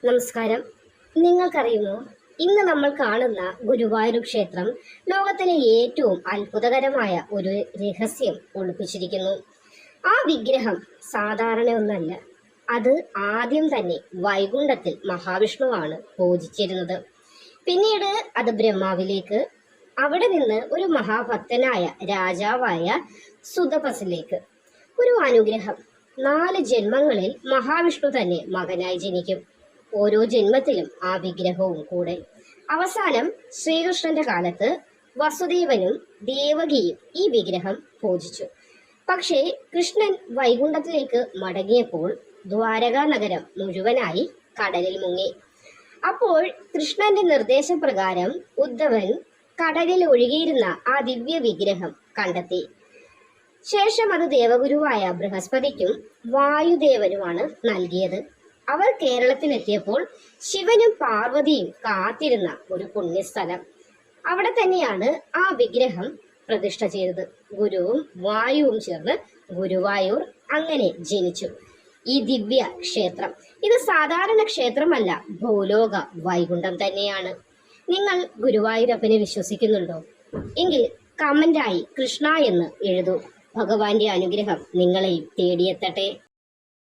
നമസ്കാരം. നിങ്ങൾക്കറിയുമോ, ഇന്ന് നമ്മൾ കാണുന്ന ഗുരുവായൂർ ക്ഷേത്രം ലോകത്തിലെ ഏറ്റവും അത്ഭുതകരമായ ഒരു രഹസ്യം ഒളിപ്പിച്ചിരിക്കുന്നു. ആ വിഗ്രഹം സാധാരണ ഒന്നല്ല. അത് ആദ്യം തന്നെ വൈകുണ്ഠത്തിൽ മഹാവിഷ്ണുവാണ് പൂജിച്ചിരുന്നത്. പിന്നീട് അത് ബ്രഹ്മാവിലേക്ക്, അവിടെ നിന്ന് ഒരു മഹാഭക്തനായ രാജാവായ സുതപസിലേക്ക്. ഒരു അനുഗ്രഹം. 4 ജന്മങ്ങളിൽ മഹാവിഷ്ണു തന്നെ മകനായി ജനിക്കും. ഓരോ ജന്മത്തിലും ആ വിഗ്രഹവും കൂടെ. അവസാനം ശ്രീകൃഷ്ണന്റെ കാലത്ത് വസുദേവനും ദേവകിയും ഈ വിഗ്രഹം പൂജിച്ചു. പക്ഷേ കൃഷ്ണൻ വൈകുണ്ഠത്തിലേക്ക് മടങ്ങിയപ്പോൾ ദ്വാരകാ നഗരം മുഴുവനായി കടലിൽ മുങ്ങി. അപ്പോൾ കൃഷ്ണന്റെ നിർദ്ദേശപ്രകാരം ഉദ്ധവൻ കടലിൽ ഒഴുകിയിരുന്ന ആ ദിവ്യ വിഗ്രഹം കണ്ടെത്തി. ശേഷം അത് ദേവഗുരുവായ ബൃഹസ്പതിക്കും വായുദേവനുമാണ് നൽകിയത്. അവർ കേരളത്തിലെത്തിയപ്പോൾ ശിവനും പാർവതിയും കാത്തിരുന്ന ഒരു പുണ്യസ്ഥലം. അവിടെ തന്നെയാണ് ആ വിഗ്രഹം പ്രതിഷ്ഠ ചെയ്തത്. ഗുരുവും വായുവും ചേർന്ന് ഗുരുവായൂർ അങ്ങനെ ജനിച്ചു ഈ ദിവ്യ ക്ഷേത്രം. ഇത് സാധാരണ ക്ഷേത്രമല്ല, ഭൂലോക വൈകുണ്ഠം തന്നെയാണ്. നിങ്ങൾ ഗുരുവായൂരപ്പനെ വിശ്വസിക്കുന്നുണ്ടോ? എങ്കിൽ കമന്റായി കൃഷ്ണ എന്ന് എഴുതൂ. ഭഗവാന്റെ അനുഗ്രഹം നിങ്ങളെയും തേടിയെത്തട്ടെ.